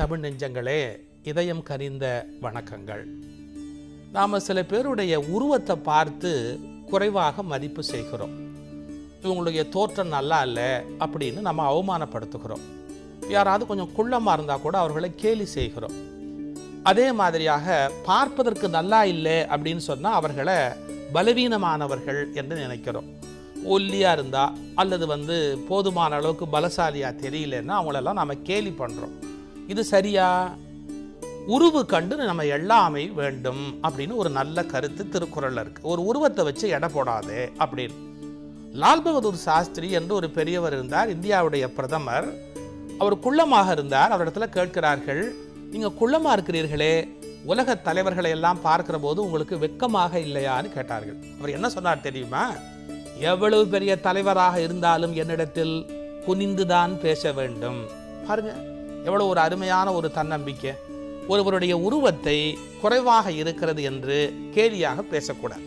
தமிழ் நெஞ்சங்களே, இதயம் கனிந்த வணக்கங்கள். நாம் சில பேருடைய உருவத்தை பார்த்து குறைவாக மதிப்பு செய்கிறோம். இவங்களுடைய தோற்றம் நல்லா இல்லை அப்படின்னு நம்ம அவமானப்படுத்துகிறோம். யாராவது கொஞ்சம் குள்ளமாக இருந்தால் கூட அவர்களை கேலி செய்கிறோம். அதே மாதிரியாக பார்ப்பதற்கு நல்லா இல்லை அப்படின்னு சொன்னால் அவர்களை பலவீனமானவர்கள் என்று நினைக்கிறோம். ஒல்லியாக இருந்தால் அல்லது போதுமான அளவுக்கு பலசாலியாக தெரியலன்னா அவங்களெல்லாம் நம்ம கேலி பண்ணுறோம். இது சரியா? உருவு கண்டு நம்ம எல்லாமே வேண்டும் அப்படின்னு ஒரு நல்ல கருத்து திருக்குறளில் இருக்குது. ஒரு உருவத்தை வச்சு எடை போடாதே அப்படின்னு. லால் பகதூர் சாஸ்திரி என்று ஒரு பெரியவர் இருந்தார், இந்தியாவுடைய பிரதமர். அவர் குள்ளமாக இருந்தார். அவரிடத்துல கேட்கிறார்கள், நீங்கள் குள்ளமாக இருக்கிறீர்களே, உலக தலைவர்களை எல்லாம் பார்க்கிற போது உங்களுக்கு வெட்கமாக இல்லையான்னு கேட்டார்கள். அவர் என்ன சொன்னார் தெரியுமா? எவ்வளவு பெரிய தலைவராக இருந்தாலும் என்னிடத்தில் குனிந்துதான் பேச வேண்டும். பாருங்க, எவ்வளவு ஒரு அருமையான ஒரு தன்னம்பிக்கை. ஒருவருடைய உருவத்தை குறைவாக இருக்கிறது என்று கேலியாக பேசக்கூடாது.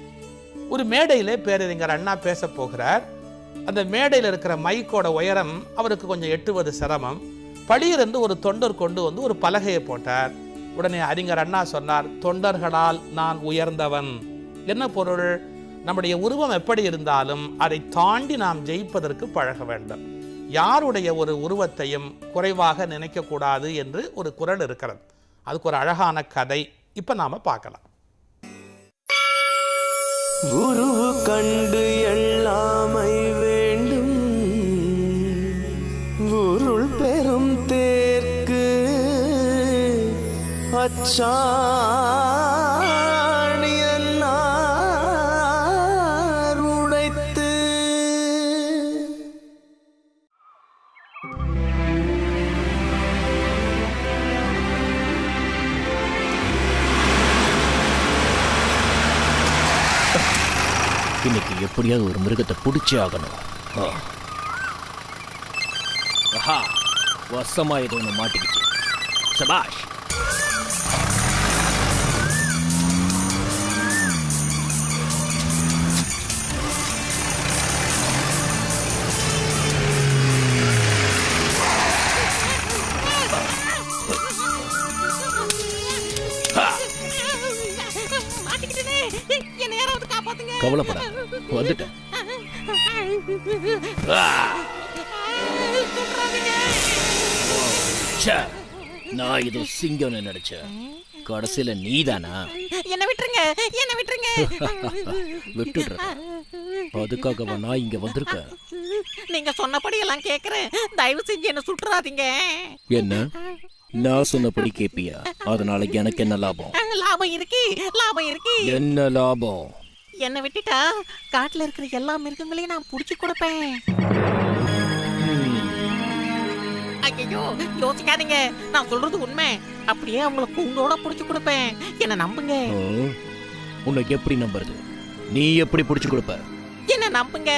ஒரு மேடையிலே பேரறிஞர் அண்ணா பேச போகிறார். அந்த மேடையில் இருக்கிற மைக்கோட உயரம் அவருக்கு கொஞ்சம் எட்டுவது சிரமம். பளியிருந்து ஒரு தொண்டர் கொண்டு ஒரு பலகையை போட்டார். உடனே அறிஞர் அண்ணா சொன்னார், தொண்டர்களால் நான் உயர்ந்தவன். என்ன பொருள்? நம்முடைய உருவம் எப்படி இருந்தாலும் அதை தாண்டி நாம் ஜெயிப்பதற்கு பழக வேண்டும். யாருடைய ஒரு உருவத்தையும் குறைவாக நினைக்கக்கூடாது என்று ஒரு குறள் இருக்கிறது. அதுக்கு ஒரு அழகான கதை இப்ப நாம பார்க்கலாம். உருவு கண்டு எல்லாமை வேண்டும், உருள் பெரும் தேர்க்கு அச்சாணியன்னார் உடைத்து. இன்னைக்கு எப்படியாவது ஒரு மிருகத்தை பிடிச்சே ஆகணும். வசமா ஏதோ ஒன்று மாட்டிக்கிச்சு. சபாஷ். கவலைப்பட வந்துட்டேன். நான் இது சிங்கம்னு நினைச்சேன், கடைசியில நீதானா? என்ன விட்டுருங்க, என்ன விட்டுருங்க. விட்டுடுறேன். அதுக்காக நான் இங்க வந்திருக்கேன். நீங்க சொன்னபடி எல்லாம் கேக்குறேன், தயவு செஞ்சு என்ன சுட்டுறாதீங்க. என்ன? நான் சொன்னபடி கேப்பியா? அதனால எனக்கு என்ன லாபம்? லாபம் இருக்கு, லாபம் இருக்கு. என்ன லாபம்? என்ன விட்டுட்டா காட்டுல இருக்கிற எல்லா மிருகங்களையும் நான் புடிச்சு கொடுப்பேன். ஐயோ, யோசிக்காதீங்க, நான் சொல்றது உண்மை. அப்படியே அவங்களை கூண்டோட புடிச்சு கொடுப்பேன். என்ன நம்புங்க. உன்னை எப்படி நம்புறது? நீ எப்படி புடிச்சு கொடுப்ப? என்ன நம்புங்க,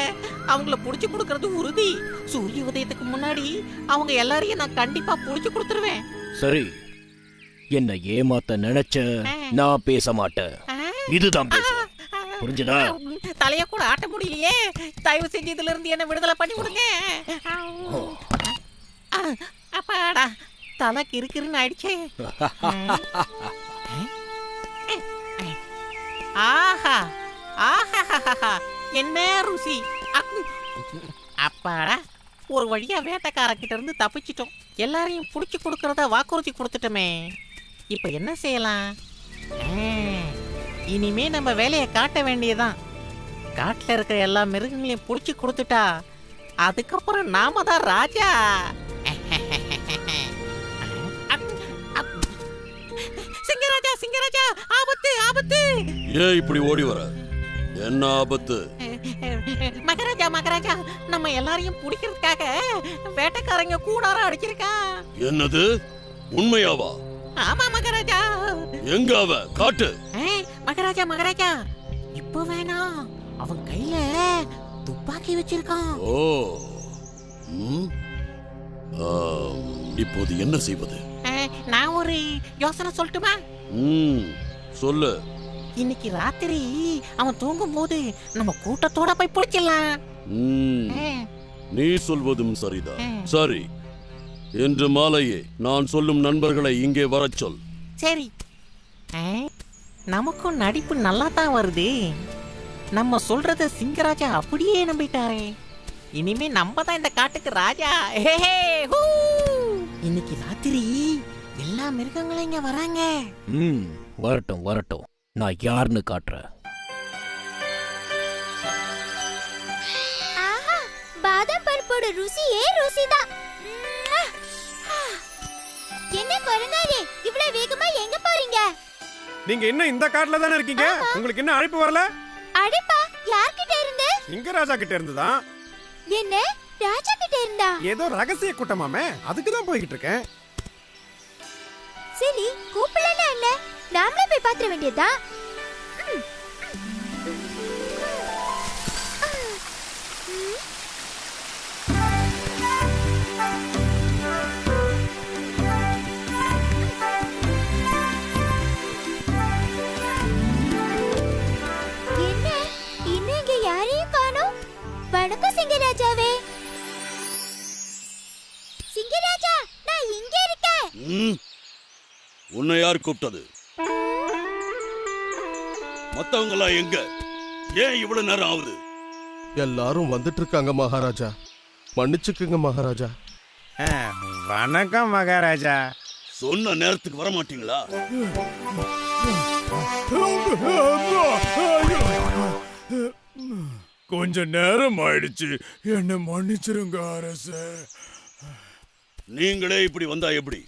அவங்கள புடிச்சு கொடுக்கறது உறுதி. சூரிய உதயத்துக்கு முன்னாடி அவங்க எல்லாரையும் நான் கண்டிப்பா புடிச்சு கொடுத்துருவேன். சரி, என்ன ஏமாத்த நினைச்ச நான் பேச மாட்டேன். இதுதான் பேச. புரிஞ்சதா? தலைய கூட ஆட்ட முடியலையே. தயவு செஞ்சு இதுல இருந்து என்ன விடுதலை பண்ணி விடுங்க. அப்பாடா, தலை கிறுக்கிறுன்னு ஆயிடுச்சே. ஆஹா ஆஹா, என்ன ருசி. அப்பாடா, ஒரு வழியா வேட்டைக்காரங்கிட்ட இருந்து தப்பிச்சிட்டோம். எல்லாரையும் புடிச்சு கொடுக்கறத வாக்குறுதி கொடுத்துட்டோமே. இப்ப என்ன செய்யலாம்? இனிமே நம்ம வேலையை காட்ட வேண்டியதான். காட்டுல இருக்கிற எல்லா மிருகங்களையும் புடிச்சு கொடுத்துட்டா அதுக்கப்புறம் நாம தான் ராஜா. சிங்கராஜா, சிங்கராஜா, ஆபத்து, ஆபத்து. ஏன் இப்படி ஓடி வர? என்ன ஆபத்து? மகாராஜா, மகாராஜா, நம்ம எல்லாரையும் பிடிக்கிறதுக்காக வேட்டைக்காரங்க கூடார அடிச்சிருக்கா. என்னது? உண்மையாவா? ஆமா மகாராஜா. எங்க அவ? காட்டு. மகாராஜா, மகாராஜா, இப்ப வேணாம். அவன் கையில துப்பாக்கி வச்சிருக்கான். ஓ, இப்போது என்ன செய்வது? நான் ஒரு யோசனை சொல்லட்டுமா? சொல்லு. இன்னைக்கு ராத்திரி அவன் தூங்கும் போது நம்ம கூட்டத்தோட போய் பிடிச்சிடலாம். நீ சொல்வதும் சரிதான். சரி, இன்று மாலையே நான் சொல்லும் நண்பர்களை இங்கே வரச் சொல். சரி. நமக்கும் நடிப்பு நல்லா தான் வருது. நம்ம சொல்றத சிங்கராஜா அப்படியே நம்பிட்டாரே. இனிமே நம்ம தான் இந்த காட்டுக்கு ராஜா. இன்னைக்கு ராத்திரி எல்லா மிருகங்களும் இங்க வராங்க. வரட்டும் வரட்டும், நான் யாருன்னு காட்டுறேன். பாதாம் பருப்போட ருசியே ருசிதான். என்ன குரங்காரே, இவ்வளவு வேகமா எங்க போறீங்க? நீங்க என்ன இந்த காட்டுல தானே இருக்கீங்க? உங்களுக்கு என்ன அழைப்பு வரல? அழைப்பா? யார்கிட்ட இருந்து? சிங்கராஜா கிட்ட இருந்துதான். என்ன ராஜா கிட்ட இருந்தா? ஏதோ ரகசிய கூட்டமாமே, அதுக்கு தான் போய்கிட்டு இருக்கேன். சரி, கூப்பிடலன்னா என்ன, நாமளே போய் பாத்திர வேண்டியதுதான். என்ன இன்னும் இங்க யாரையும் காணோம்? வணக்கம் சிங்கராஜாவே. சிங்கராஜா, நான் இங்க இருக்கேன். உன்னை யார் கூப்பிட்டது? மத்தவங்களா எங்க? ஏன் இவ்வளவு நேரம் ஆகுது? எல்லாரும் வந்துட்டு இருக்காங்க மகாராஜா. மன்னிச்சுக்குங்க மகாராஜா. வணக்கம் மகாராஜா. சொன்ன நேரத்துக்கு வர மாட்டீங்களா? கொஞ்ச நேரம் ஆயிடுச்சு, என்ன மன்னிச்சிருங்க அரசே. நீங்களே இப்படி வந்தா எப்படி?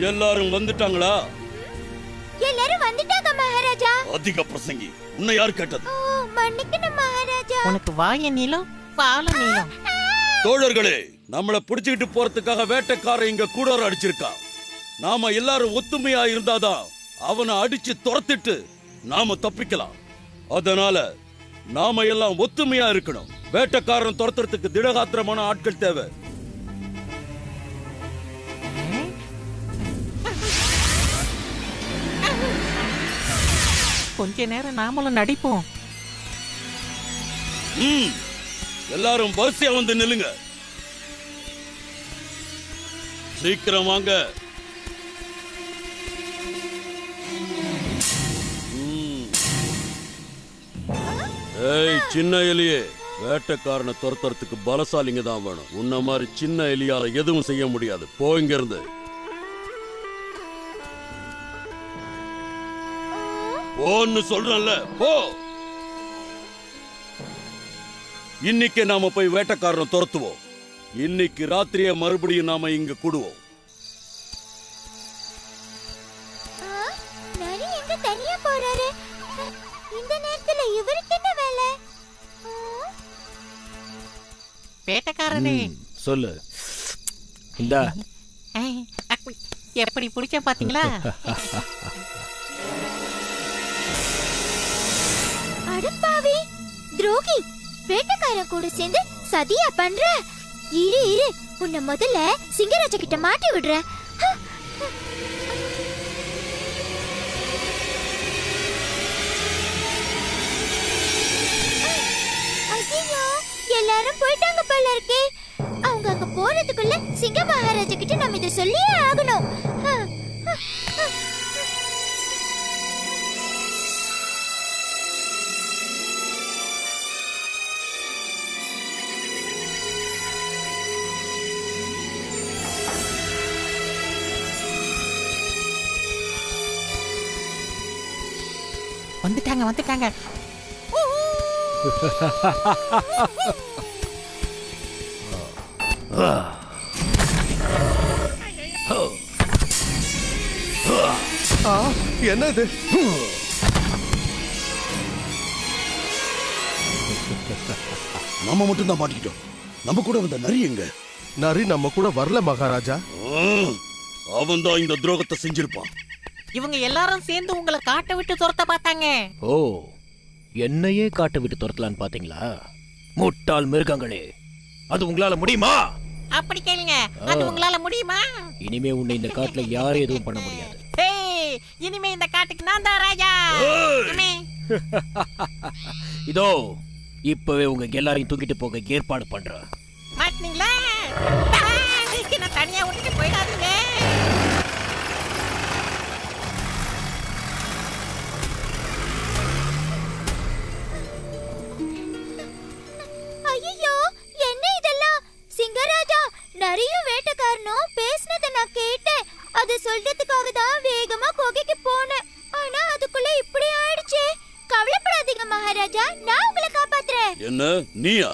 எல்லாரும் வந்துட்டாங்களா? எல்லாரும் வந்துட்டாங்க மகாராஜா. அதிக பிரசங்கி, உன்னை யார் கேட்டது? மன்னிக்கணும் மகாராஜா. உனக்கு வாய நீளம், பால நீளம். தோழர்களே, நம்மளை பிடிச்சுக்கிட்டு போறதுக்காக வேட்டைக்காரன் இங்க கூடாரம் அடிச்சிருக்கான். நாம எல்லாரும் ஒத்துமையா இருந்தாதான் அவனை அடிச்சு துரத்திட்டு நாம தப்பிக்கலாம். அதனால நாம எல்லாம் ஒத்துமையா இருக்கணும். வேட்டைக்காரன் துரத்துறதுக்கு திடகாத்திரமான ஆட்கள் தேவை. கொஞ்ச நேரம் நாமளும் நடிப்போம். எல்லாரும் வரிசையா வந்து நில்லுங்க. சீக்கிரம் வாங்க. ஏய் சின்ன எலியே, வேட்டைக்காரனை துரத்துறதுக்கு பலசாலிங்க தான் வேணும். உன்ன மாதிரி சின்ன எலியால எதுவும் செய்ய முடியாது. போ இங்க இருந்து. போன்னு சொல்றேன்ல, போ. இன்னைக்கு நாம போய் வேட்டைக்காரனை துரத்துவோம். இன்னைக்கு ராத்திரியே மறுபடியும் நாம இங்க கூடுவோம். நரி எங்க தனியா போறாரு? இந்த நேரத்துல இவருக்கு என்ன வேலை? வேட்டைக்காரனே, சொல்லு. இந்தா. எப்படி பிடிச்ச பாத்தீங்களா? அடப்பாவி துரோகி, வேட்டைக்காரன் கூட சேர்ந்து சதியா பண்ற. இரு உன்னை முதல்ல சிங்கராஜா கிட்ட மாட்டி விடுற. ஐயோ, எல்லாரும் போயிட்டாங்க போல இருக்கே. அவங்க அங்க போறதுக்குள்ள சிங்க மகாராஜா கிட்ட நம்ம இதை சொல்லியே ஆகணும். வந்துட்டாங்க. என்னது? நம்ம மட்டும் தான் மாட்டிக்கிட்டோம். நம்ம கூட வந்த நரி எங்க? நரி நம்ம கூட வரல மகாராஜா. அவன் தான் இந்த துரோகத்தை செஞ்சிருப்பான். இவங்க எல்லாரும் சேர்ந்து உங்களை காட்டை விட்டு துரத்த பார்த்தாங்க. ஓ, என்னையே காட்ட விட்டு துரத்தலான்னு பாத்தீங்களா? முட்டாள் மிருகங்களே, அது உங்களால முடியுமா? அப்படி கேளுங்க, அது உங்களால முடியுமா? இனிமே உன்னை இந்த காட்டுல யாரும் எதுவும் பண்ண முடியாது. இனிமே இந்த காட்டுக்கு நான் தான் ராஜா. இதோ இப்பவே உங்க எல்லாரையும் தூக்கிட்டு போக ஏற்பாடு பண்றேன். மாட்டினீங்களா? என்ன தனியா விட்டுட்டு போயிடாதீங்க. ஐயோ, என்ன இதெல்லாம்? சிங்கராஜா, நரியும் வேட்டைக்காரனும் பேசினதை நான் கேட்டேன். அது சொல்றதுக்காக தான் வேகமா குகைக்கு போனேன். ஆனா அதுக்குள்ள இப்படி ஆயிடுச்சே. கவலைப்படாதீங்க மகாராஜா, நான் உங்களை காப்பாத்துறேன். என்ன நீயா?